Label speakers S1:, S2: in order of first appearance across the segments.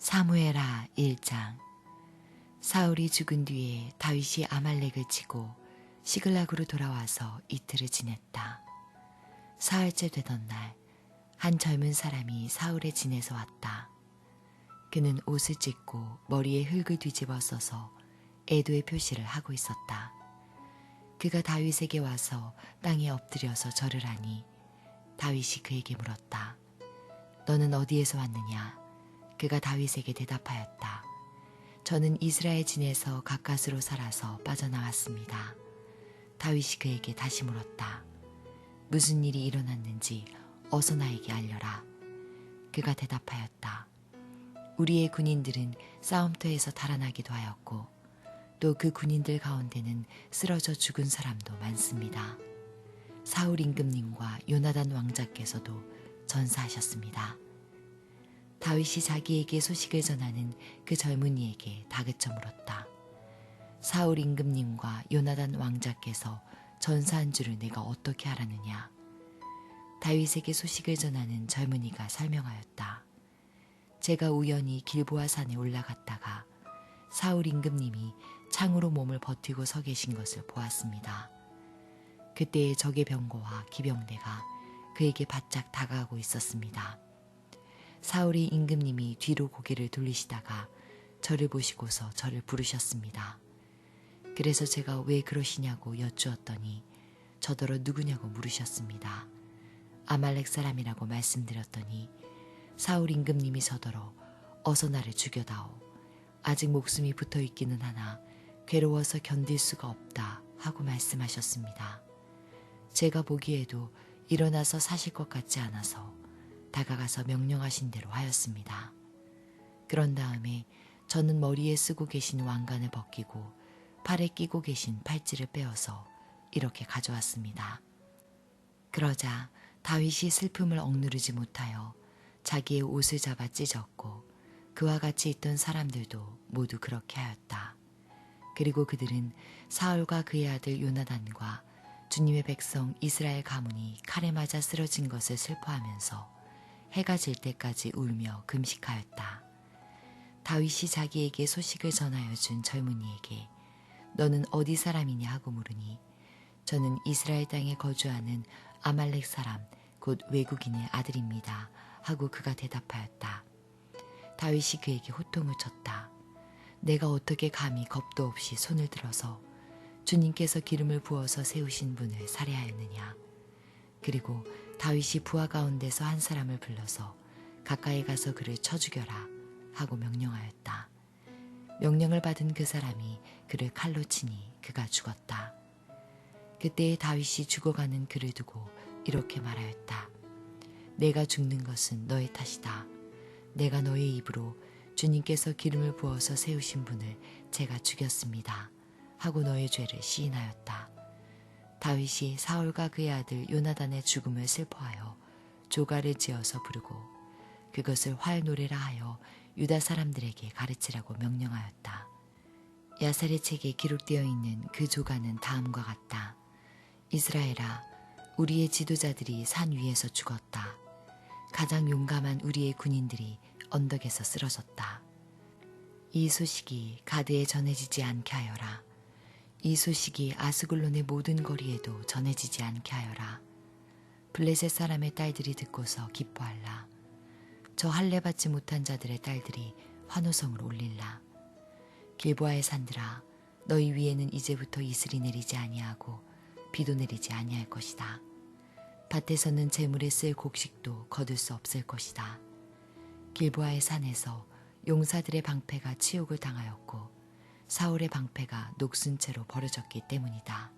S1: 사무엘하 1장. 사울이 죽은 뒤에 다윗이 아말렉을 치고 시글락으로 돌아와서 이틀을 지냈다. 사흘째 되던 날, 한 젊은 사람이 사울의 진에서 왔다. 그는 옷을 찢고 머리에 흙을 뒤집어 써서 애도의 표시를 하고 있었다. 그가 다윗에게 와서 땅에 엎드려서 절을 하니 다윗이 그에게 물었다. 너는 어디에서 왔느냐? 그가 다윗에게 대답하였다. 저는 이스라엘 진에서 가까스로 살아서 빠져나왔습니다. 다윗이 그에게 다시 물었다. 무슨 일이 일어났는지 어서 나에게 알려라. 그가 대답하였다. 우리의 군인들은 싸움터에서 달아나기도 하였고 또 그 군인들 가운데는 쓰러져 죽은 사람도 많습니다. 사울 임금님과 요나단 왕자께서도 전사하셨습니다. 다윗이 자기에게 소식을 전하는 그 젊은이에게 다그쳐 물었다. 사울 임금님과 요나단 왕자께서 전사한 줄을 내가 어떻게 알았느냐? 다윗에게 소식을 전하는 젊은이가 설명하였다. 제가 우연히 길보아 산에 올라갔다가 사울 임금님이 창으로 몸을 버티고 서 계신 것을 보았습니다. 그때의 적의 병거와 기병대가 그에게 바짝 다가가고 있었습니다. 사울의 임금님이 뒤로 고개를 돌리시다가 저를 보시고서 저를 부르셨습니다. 그래서 제가 왜 그러시냐고 여쭈었더니 저더러 누구냐고 물으셨습니다. 아말렉 사람이라고 말씀드렸더니 사울 임금님이 저더러 어서 나를 죽여다오. 아직 목숨이 붙어 있기는 하나 괴로워서 견딜 수가 없다 하고 말씀하셨습니다. 제가 보기에도 일어나서 사실 것 같지 않아서 다가가서 명령하신 대로 하였습니다. 그런 다음에 저는 머리에 쓰고 계신 왕관을 벗기고 팔에 끼고 계신 팔찌를 빼어서 이렇게 가져왔습니다. 그러자 다윗이 슬픔을 억누르지 못하여 자기의 옷을 잡아 찢었고 그와 같이 있던 사람들도 모두 그렇게 하였다. 그리고 그들은 사울과 그의 아들 요나단과 주님의 백성 이스라엘 가문이 칼에 맞아 쓰러진 것을 슬퍼하면서 해가 질 때까지 울며 금식하였다. 다윗이 자기에게 소식을 전하여 준 젊은이에게 너는 어디 사람이냐 하고 물으니 저는 이스라엘 땅에 거주하는 아말렉 사람 곧 외국인의 아들입니다 하고 그가 대답하였다. 다윗이 그에게 호통을 쳤다. 내가 어떻게 감히 겁도 없이 손을 들어서 주님께서 기름을 부어서 세우신 분을 살해하였느냐. 그리고 다윗이 부하 가운데서 한 사람을 불러서 가까이 가서 그를 쳐 죽여라 하고 명령하였다. 명령을 받은 그 사람이 그를 칼로 치니 그가 죽었다. 그때에 다윗이 죽어가는 그를 두고 이렇게 말하였다. 내가 죽는 것은 너의 탓이다. 내가 너의 입으로 주님께서 기름을 부어서 세우신 분을 제가 죽였습니다 하고 너의 죄를 시인하였다. 다윗이 사울과 그의 아들 요나단의 죽음을 슬퍼하여 조가를 지어서 부르고 그것을 활노래라 하여 유다 사람들에게 가르치라고 명령하였다. 야살의 책에 기록되어 있는 그 조가는 다음과 같다. 이스라엘아, 우리의 지도자들이 산 위에서 죽었다. 가장 용감한 우리의 군인들이 언덕에서 쓰러졌다. 이 소식이 가드에 전해지지 않게 하여라. 이 소식이 아스글론의 모든 거리에도 전해지지 않게 하여라. 블레셋 사람의 딸들이 듣고서 기뻐할라. 저 할례 받지 못한 자들의 딸들이 환호성을 올릴라. 길보아의 산들아, 너희 위에는 이제부터 이슬이 내리지 아니하고 비도 내리지 아니할 것이다. 밭에서는 재물에 쓸 곡식도 거둘 수 없을 것이다. 길보아의 산에서 용사들의 방패가 치욕을 당하였고 사울의 방패가 녹슨 채로 버려졌기 때문이다.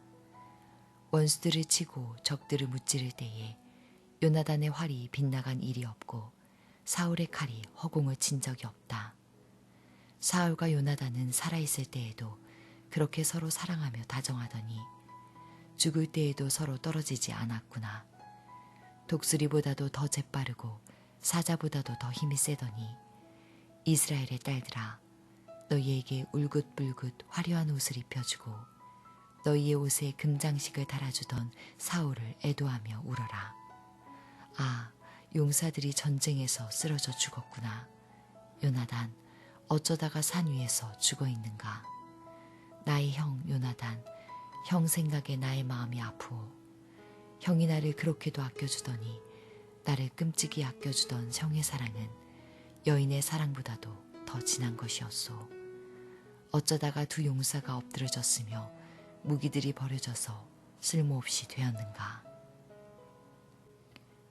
S1: 원수들을 치고 적들을 무찌를 때에 요나단의 활이 빗나간 일이 없고 사울의 칼이 허공을 친 적이 없다. 사울과 요나단은 살아있을 때에도 그렇게 서로 사랑하며 다정하더니 죽을 때에도 서로 떨어지지 않았구나. 독수리보다도 더 재빠르고 사자보다도 더 힘이 세더니 이스라엘의 딸들아, 너희에게 울긋불긋 화려한 옷을 입혀주고 너희의 옷에 금장식을 달아주던 사울을 애도하며 울어라. 아, 용사들이 전쟁에서 쓰러져 죽었구나. 요나단, 어쩌다가 산 위에서 죽어 있는가? 나의 형 요나단, 형 생각에 나의 마음이 아프오. 형이 나를 그렇게도 아껴주더니 나를 끔찍이 아껴주던 형의 사랑은 여인의 사랑보다도 더 진한 것이었소. 어쩌다가 두 용사가 엎드러졌으며 무기들이 버려져서 쓸모없이 되었는가.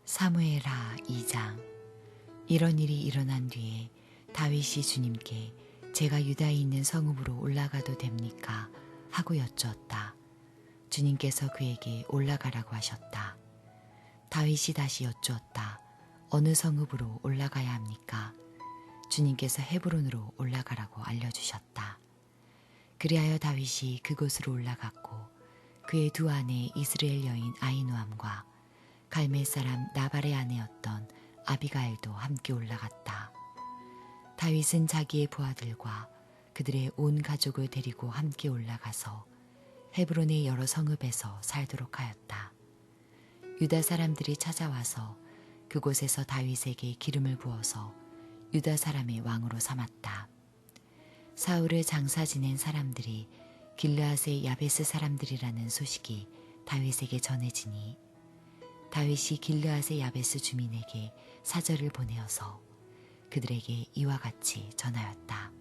S1: 사무엘하 2장. 이런 일이 일어난 뒤에 다윗이 주님께 제가 유다에 있는 성읍으로 올라가도 됩니까? 하고 여쭈었다. 주님께서 그에게 올라가라고 하셨다. 다윗이 다시 여쭈었다. 어느 성읍으로 올라가야 합니까? 주님께서 헤브론으로 올라가라고 알려주셨다. 그리하여 다윗이 그곳으로 올라갔고 그의 두 아내 이스라엘 여인 아히노암과 갈멜 사람 나발의 아내였던 아비가일도 함께 올라갔다. 다윗은 자기의 부하들과 그들의 온 가족을 데리고 함께 올라가서 헤브론의 여러 성읍에서 살도록 하였다. 유다 사람들이 찾아와서 그곳에서 다윗에게 기름을 부어서 유다 사람의 왕으로 삼았다. 사울을 장사 지낸 사람들이 길르앗의 야베스 사람들이라는 소식이 다윗에게 전해지니 다윗이 길르앗의 야베스 주민에게 사절을 보내어서 그들에게 이와 같이 전하였다.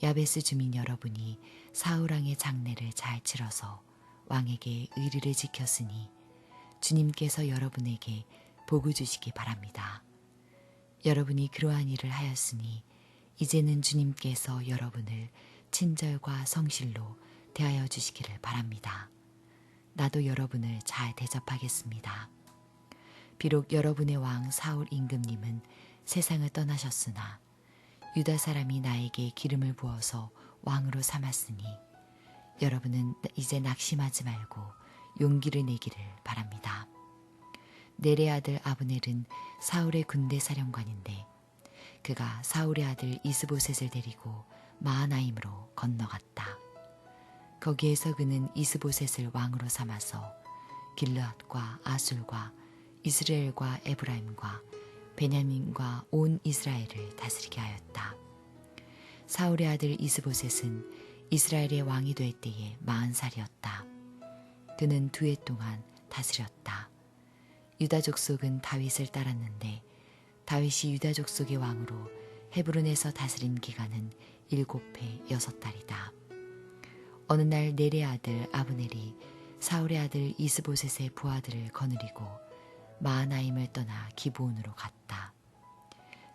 S1: 야베스 주민 여러분이 사울 왕의 장례를 잘 치러서 왕에게 의리를 지켰으니 주님께서 여러분에게 복을 주시기 바랍니다. 여러분이 그러한 일을 하였으니 이제는 주님께서 여러분을 친절과 성실로 대하여 주시기를 바랍니다. 나도 여러분을 잘 대접하겠습니다. 비록 여러분의 왕 사울 임금님은 세상을 떠나셨으나 유다 사람이 나에게 기름을 부어서 왕으로 삼았으니 여러분은 이제 낙심하지 말고 용기를 내기를 바랍니다. 넬의 아들 아브넬은 사울의 군대 사령관인데 그가 사울의 아들 이스보셋을 데리고 마하나임으로 건너갔다. 거기에서 그는 이스보셋을 왕으로 삼아서 길르앗과 아술과 이스라엘과 에브라임과 베냐민과 온 이스라엘을 다스리게 하였다. 사울의 아들 이스보셋은 이스라엘의 왕이 될 때에 40살이었다. 그는 2해 동안 다스렸다. 유다 족속은 다윗을 따랐는데 다윗이 유다 족속의 왕으로 헤브론에서 다스린 기간은 7해 6달이다. 어느 날 넬의 아들 아브넬이 사울의 아들 이스보셋의 부하들을 거느리고 마하나임을 떠나 기브온으로 갔다.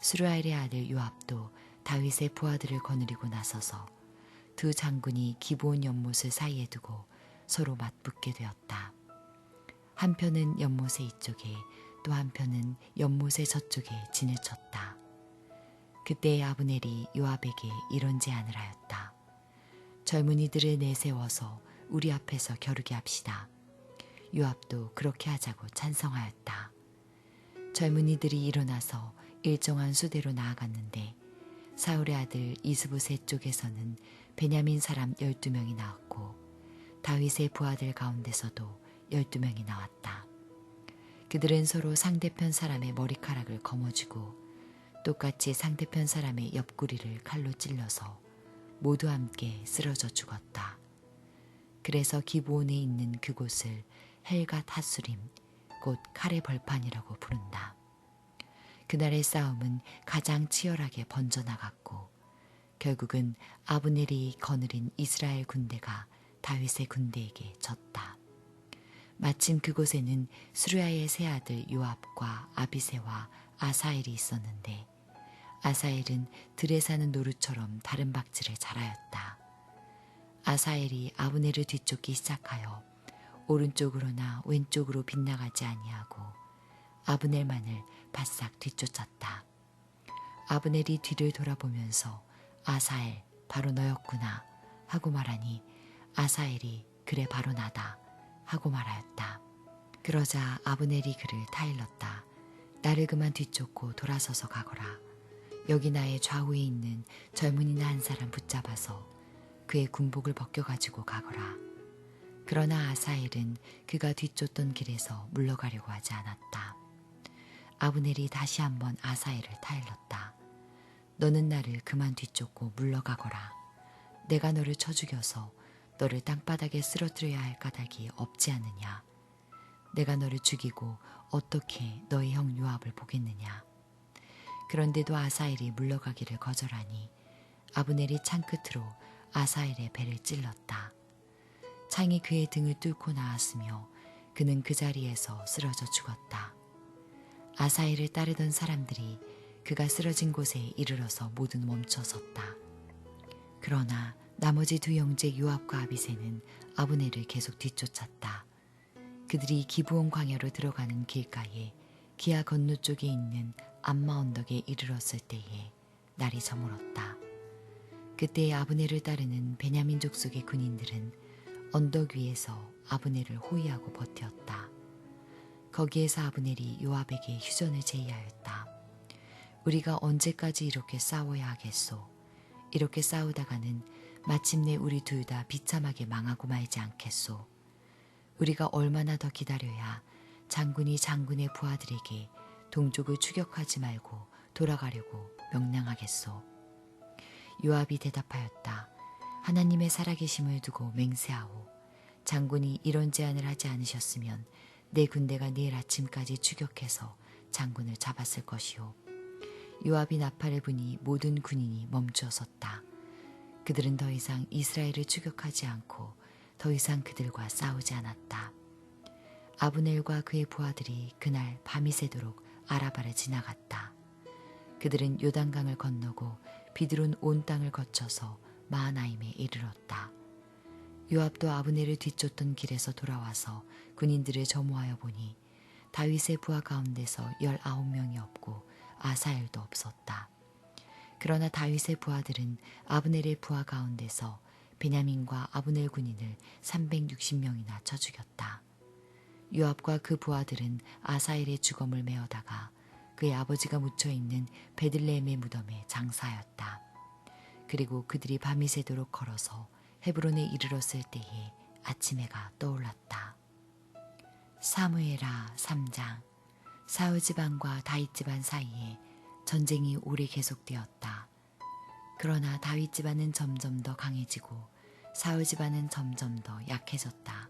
S1: 스루아엘의 아들 요압도 다윗의 부하들을 거느리고 나서서 두 장군이 기브온 연못을 사이에 두고 서로 맞붙게 되었다. 한편은 연못의 이쪽에 또 한편은 연못의 저쪽에 진을 쳤다. 그때 아브넬이 요압에게 이런 제안을 하였다. 젊은이들을 내세워서 우리 앞에서 겨루게 합시다. 요압도 그렇게 하자고 찬성하였다. 젊은이들이 일어나서 일정한 수대로 나아갔는데 사울의 아들 이스보셋 쪽에서는 베냐민 사람 12명이 나왔고 다윗의 부하들 가운데서도 12명이 나왔다. 그들은 서로 상대편 사람의 머리카락을 거머쥐고 똑같이 상대편 사람의 옆구리를 칼로 찔러서 모두 함께 쓰러져 죽었다. 그래서 기브온에 있는 그곳을 헬갓 핫수림, 곧 칼의 벌판이라고 부른다. 그날의 싸움은 가장 치열하게 번져나갔고 결국은 아브넬이 거느린 이스라엘 군대가 다윗의 군대에게 졌다. 마침 그곳에는 스루야의 세 아들 요압과 아비새와 아사엘이 있었는데 아사엘은 들에 사는 노루처럼 다른 박질을 잘하였다. 아사엘이 아브넬을 뒤쫓기 시작하여 오른쪽으로나 왼쪽으로 빗나가지 아니하고 아브넬만을 바싹 뒤쫓았다. 아브넬이 뒤를 돌아보면서 아사엘 바로 너였구나 하고 말하니 아사엘이 그래 바로 나다 하고 말하였다. 그러자 아브넬이 그를 타일렀다. 나를 그만 뒤쫓고 돌아서서 가거라. 여기 나의 좌우에 있는 젊은이나 한 사람 붙잡아서 그의 군복을 벗겨가지고 가거라. 그러나 아사엘은 그가 뒤쫓던 길에서 물러가려고 하지 않았다. 아브넬이 다시 한번 아사엘을 타일렀다. 너는 나를 그만 뒤쫓고 물러가거라. 내가 너를 쳐 죽여서 너를 땅바닥에 쓰러뜨려야 할 까닭이 없지 않느냐. 내가 너를 죽이고 어떻게 너희 형 요압을 보겠느냐. 그런데도 아사엘이 물러가기를 거절하니 아브넬이 창 끝으로 아사엘의 배를 찔렀다. 창이 그의 등을 뚫고 나왔으며 그는 그 자리에서 쓰러져 죽었다. 아사엘을 따르던 사람들이 그가 쓰러진 곳에 이르러서 모두 멈춰 섰다. 그러나 나머지 두 형제 요압과 아비새는 아브넬을 계속 뒤쫓았다. 그들이 기브온 광야로 들어가는 길가에 기아 건너쪽에 있는 암마 언덕에 이르렀을 때에 날이 저물었다. 그때 아브넬을 따르는 베냐민 족속의 군인들은 언덕 위에서 아브넬을 호위하고 버텼다. 거기에서 아브넬이 요압에게 휴전을 제의하였다. 우리가 언제까지 이렇게 싸워야 하겠소? 이렇게 싸우다가는 마침내 우리 둘 다 비참하게 망하고 말지 않겠소? 우리가 얼마나 더 기다려야 장군이 장군의 부하들에게 동족을 추격하지 말고 돌아가려고 명령하겠소? 요압이 대답하였다. 하나님의 살아계심을 두고 맹세하오. 장군이 이런 제안을 하지 않으셨으면 내 군대가 내일 아침까지 추격해서 장군을 잡았을 것이오. 요압이 나팔을 부니 모든 군인이 멈추어 섰다. 그들은 더 이상 이스라엘을 추격하지 않고 더 이상 그들과 싸우지 않았다. 아브넬과 그의 부하들이 그날 밤이 새도록 아라바를 지나갔다. 그들은 요단강을 건너고 비드론 온 땅을 거쳐서 마하나임에 이르렀다. 요압도 아브넬을 뒤쫓던 길에서 돌아와서 군인들을 점호하여 보니 다윗의 부하 가운데서 19명이 없고 아사엘도 없었다. 그러나 다윗의 부하들은 아브넬의 부하 가운데서 베냐민과 아브넬 군인을 360명이나 쳐 죽였다. 요압과 그 부하들은 아사엘의 주검을 메어다가 그의 아버지가 묻혀있는 베들레헴의 무덤에 장사하였다. 그리고 그들이 밤이 새도록 걸어서 헤브론에 이르렀을 때에 아침 해가 떠올랐다. 사무엘하 3장. 사울 집안과 다윗 집안 사이에 전쟁이 오래 계속되었다. 그러나 다윗 집안은 점점 더 강해지고 사울 집안은 점점 더 약해졌다.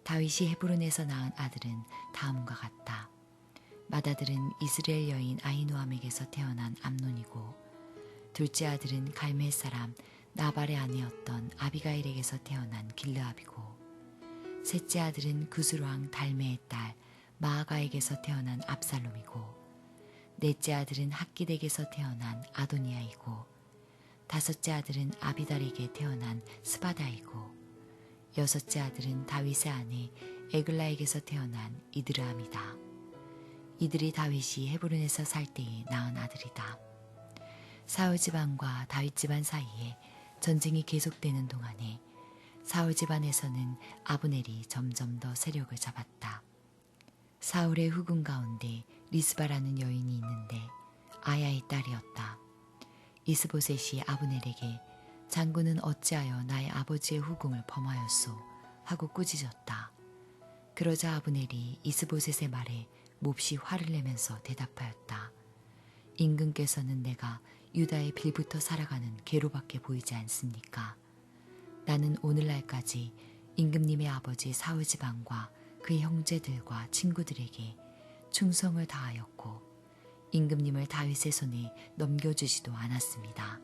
S1: 다윗이 헤브론에서 낳은 아들은 다음과 같다. 맏아들은 이스라엘 여인 아히노암에게서 태어난 암논이고 둘째 아들은 갈멜 사람 나발의 아내였던 아비가일에게서 태어난 길르압이고 셋째 아들은 구스왕 달메의 딸 마아가에게서 태어난 압살롬이고 넷째 아들은 학깃에게서 태어난 아도니아이고 다섯째 아들은 아비달에게 태어난 스바다이고 여섯째 아들은 다윗의 아내 에글라에게서 태어난 이드르암이다. 이들이 다윗이 헤브론에서 살 때에 낳은 아들이다. 사울 집안과 다윗 집안 사이에 전쟁이 계속되는 동안에 사울 집안에서는 아브넬이 점점 더 세력을 잡았다. 사울의 후궁 가운데 리스바라는 여인이 있는데 아야의 딸이었다. 이스보셋이 아브넬에게 장군은 어찌하여 나의 아버지의 후궁을 범하였소? 하고 꾸짖었다. 그러자 아브넬이 이스보셋의 말에 몹시 화를 내면서 대답하였다. 임금께서는 내가 유다의 빌부터 살아가는 개로밖에 보이지 않습니까? 나는 오늘날까지 임금님의 아버지 사울 집안과 그의 형제들과 친구들에게 충성을 다하였고 임금님을 다윗의 손에 넘겨주지도 않았습니다.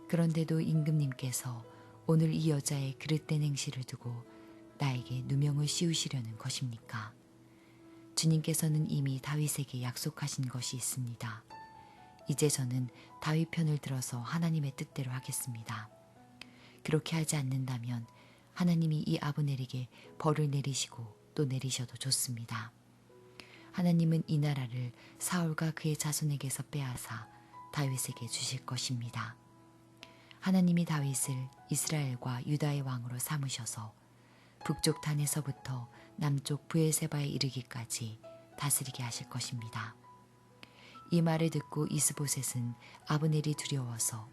S1: 그런데도 임금님께서 오늘 이 여자의 그릇된 행실을 두고 나에게 누명을 씌우시려는 것입니까? 주님께서는 이미 다윗에게 약속하신 것이 있습니다. 이제 저는 다윗 편을 들어서 하나님의 뜻대로 하겠습니다. 그렇게 하지 않는다면 하나님이 이 아브넬에게 벌을 내리시고 또 내리셔도 좋습니다. 하나님은 이 나라를 사울과 그의 자손에게서 빼앗아 다윗에게 주실 것입니다. 하나님이 다윗을 이스라엘과 유다의 왕으로 삼으셔서 북쪽 단에서부터 남쪽 브엘세바에 이르기까지 다스리게 하실 것입니다. 이 말을 듣고 이스보셋은 아브넬이 두려워서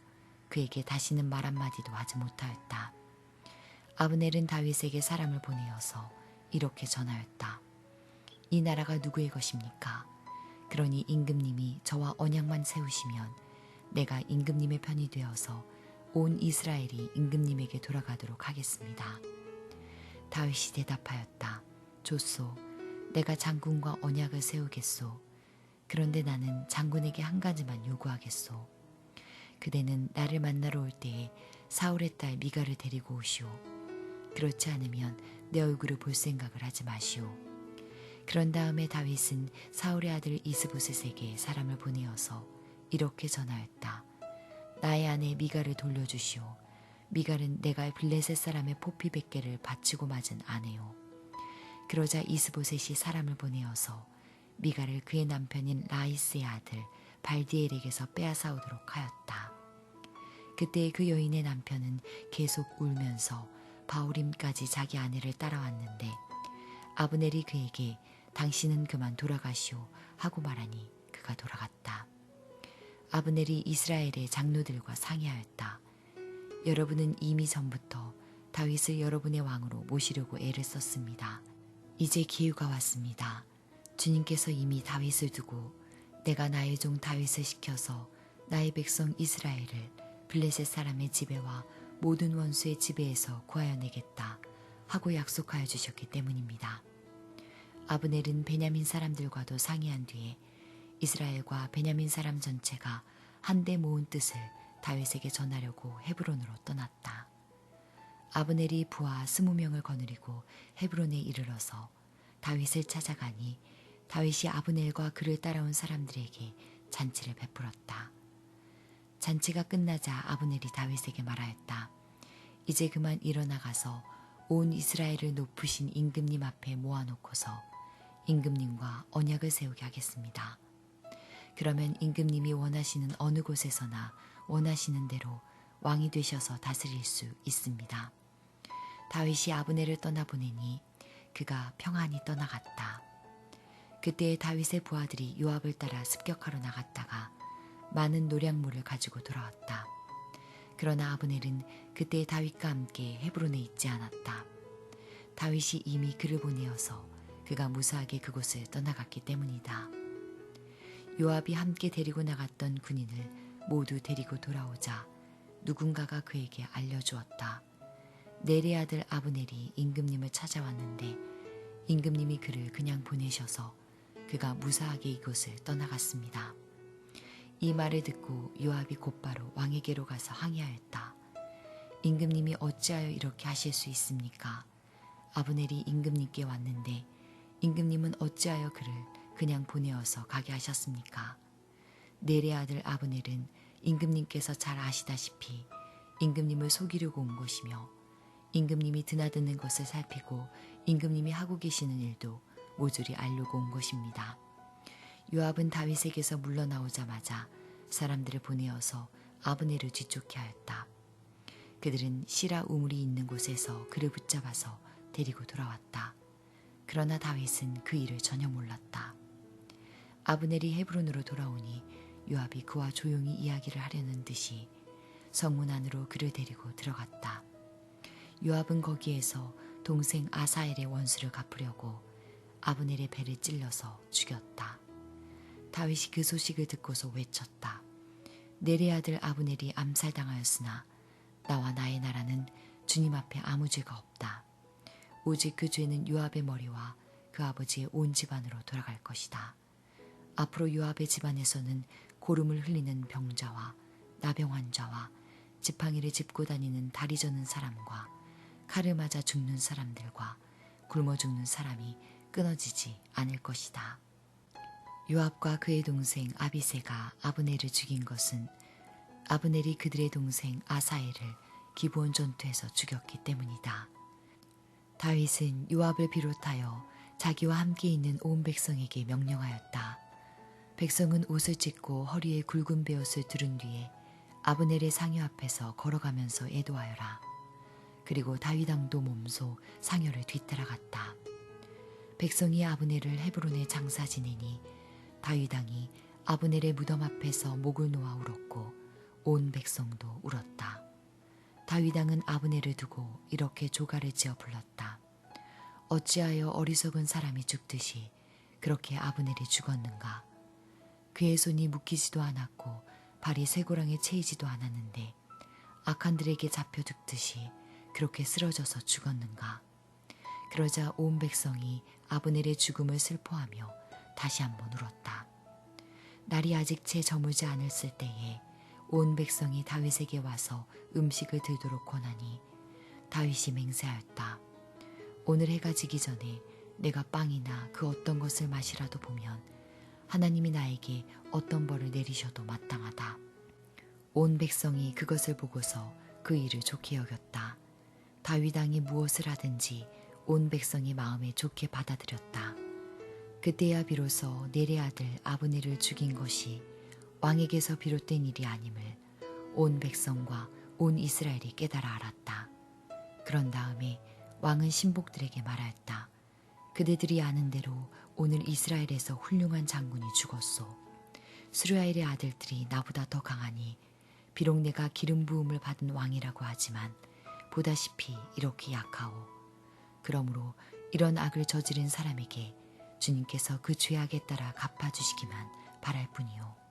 S1: 그에게 다시는 말 한마디도 하지 못하였다. 아브넬은 다윗에게 사람을 보내어서 이렇게 전하였다. 이 나라가 누구의 것입니까? 그러니 임금님이 저와 언약만 세우시면 내가 임금님의 편이 되어서 온 이스라엘이 임금님에게 돌아가도록 하겠습니다. 다윗이 대답하였다. 좋소. 내가 장군과 언약을 세우겠소. 그런데 나는 장군에게 한 가지만 요구하겠소. 그대는 나를 만나러 올 때에 사울의 딸 미갈을 데리고 오시오. 그렇지 않으면 내 얼굴을 볼 생각을 하지 마시오. 그런 다음에 다윗은 사울의 아들 이스보셋에게 사람을 보내어서 이렇게 전하였다. 나의 아내 미갈을 돌려주시오. 미갈은 내가 블레셋 사람의 포피 100개를 바치고 맞은 아내요. 그러자 이스보셋이 사람을 보내어서 미갈을 그의 남편인 라이스의 아들 발디엘에게서 빼앗아오도록 하였다. 그때 그 여인의 남편은 계속 울면서 바후림까지 자기 아내를 따라왔는데 아브넬이 그에게 당신은 그만 돌아가시오 하고 말하니 그가 돌아갔다. 아브넬이 이스라엘의 장로들과 상의하였다. 여러분은 이미 전부터 다윗을 여러분의 왕으로 모시려고 애를 썼습니다. 이제 기회가 왔습니다. 주님께서 이미 다윗을 두고 내가 나의 종 다윗을 시켜서 나의 백성 이스라엘을 블레셋 사람의 지배와 모든 원수의 지배에서 구하여내겠다 하고 약속하여 주셨기 때문입니다. 아브넬은 베냐민 사람들과도 상의한 뒤에 이스라엘과 베냐민 사람 전체가 한데 모은 뜻을 다윗에게 전하려고 헤브론으로 떠났다. 아브넬이 부하 20명을 거느리고 헤브론에 이르러서 다윗을 찾아가니 다윗이 아브넬과 그를 따라온 사람들에게 잔치를 베풀었다. 잔치가 끝나자 아브넬이 다윗에게 말하였다. 이제 그만 일어나가서 온 이스라엘을 높으신 임금님 앞에 모아놓고서 임금님과 언약을 세우게 하겠습니다. 그러면 임금님이 원하시는 어느 곳에서나 원하시는 대로 왕이 되셔서 다스릴 수 있습니다. 다윗이 아브넬을 떠나보내니 그가 평안히 떠나갔다. 그때 다윗의 부하들이 요압을 따라 습격하러 나갔다가 많은 노량물을 가지고 돌아왔다. 그러나 아브넬은 그때 다윗과 함께 헤브론에 있지 않았다. 다윗이 이미 그를 보내어서 그가 무사하게 그곳을 떠나갔기 때문이다. 요압이 함께 데리고 나갔던 군인을 모두 데리고 돌아오자 누군가가 그에게 알려주었다. 넬의 아들 아브넬이 임금님을 찾아왔는데 임금님이 그를 그냥 보내셔서 그가 무사하게 이곳을 떠나갔습니다. 이 말을 듣고 요압이 곧바로 왕에게로 가서 항의하였다. 임금님이 어찌하여 이렇게 하실 수 있습니까? 아브넬이 임금님께 왔는데 임금님은 어찌하여 그를 그냥 보내어서 가게 하셨습니까? 넬의 아들 아브넬은 임금님께서 잘 아시다시피 임금님을 속이려고 온 것이며 임금님이 드나드는 것을 살피고 임금님이 하고 계시는 일도 모조리 알려고 온 것입니다. 요압은 다윗에게서 물러나오자마자 사람들을 보내어서 아브넬을 뒤쫓게 하였다. 그들은 시라 우물이 있는 곳에서 그를 붙잡아서 데리고 돌아왔다. 그러나 다윗은 그 일을 전혀 몰랐다. 아브넬이 헤브론으로 돌아오니 요압이 그와 조용히 이야기를 하려는 듯이 성문 안으로 그를 데리고 들어갔다. 요압은 거기에서 동생 아사엘의 원수를 갚으려고 아브넬의 배를 찔러서 죽였다. 다윗이 그 소식을 듣고서 외쳤다. 넬의 아들 아브넬이 암살당하였으나 나와 나의 나라는 주님 앞에 아무 죄가 없다. 오직 그 죄는 요압의 머리와 그 아버지의 온 집안으로 돌아갈 것이다. 앞으로 요압의 집안에서는 고름을 흘리는 병자와 나병 환자와 지팡이를 짚고 다니는 다리 저는 사람과 칼을 맞아 죽는 사람들과 굶어 죽는 사람이 끊어지지 않을 것이다. 요압과 그의 동생 아비새가 아브넬을 죽인 것은 아브넬이 그들의 동생 아사엘을 기브온 전투에서 죽였기 때문이다. 다윗은 요압을 비롯하여 자기와 함께 있는 온 백성에게 명령하였다. 백성은 옷을 찢고 허리에 굵은 베옷을 두른 뒤에 아브넬의 상여 앞에서 걸어가면서 애도하여라. 그리고 다윗 왕도 몸소 상여를 뒤따라갔다. 백성이 아브넬을 헤브론에 장사 지내니 다윗 왕이 아브넬의 무덤 앞에서 목을 놓아 울었고 온 백성도 울었다. 다윗 왕은 아브넬을 두고 이렇게 조가를 지어 불렀다. 어찌하여 어리석은 사람이 죽듯이 그렇게 아브넬이 죽었는가? 그의 손이 묶이지도 않았고 발이 쇠고랑에 채이지도 않았는데 악한들에게 잡혀 죽듯이 그렇게 쓰러져서 죽었는가. 그러자 온 백성이 아브넬의 죽음을 슬퍼하며 다시 한번 울었다. 날이 아직 채 저물지 않았을 때에 온 백성이 다윗에게 와서 음식을 들도록 권하니 다윗이 맹세하였다. 오늘 해가 지기 전에 내가 빵이나 그 어떤 것을 마시라도 보면 하나님이 나에게 어떤 벌을 내리셔도 마땅하다. 온 백성이 그것을 보고서 그 일을 좋게 여겼다. 다윗 왕이 무엇을 하든지 온 백성이 마음에 좋게 받아들였다. 그때야 비로소 넬의 아들 아브넬을 죽인 것이 왕에게서 비롯된 일이 아님을 온 백성과 온 이스라엘이 깨달아 알았다. 그런 다음에 왕은 신복들에게 말하였다. 그대들이 아는 대로 오늘 이스라엘에서 훌륭한 장군이 죽었소. 스루야엘의 아들들이 나보다 더 강하니 비록 내가 기름 부음을 받은 왕이라고 하지만 보다시피 이렇게 약하오. 그러므로 이런 악을 저지른 사람에게 주님께서 그 죄악에 따라 갚아주시기만 바랄 뿐이오.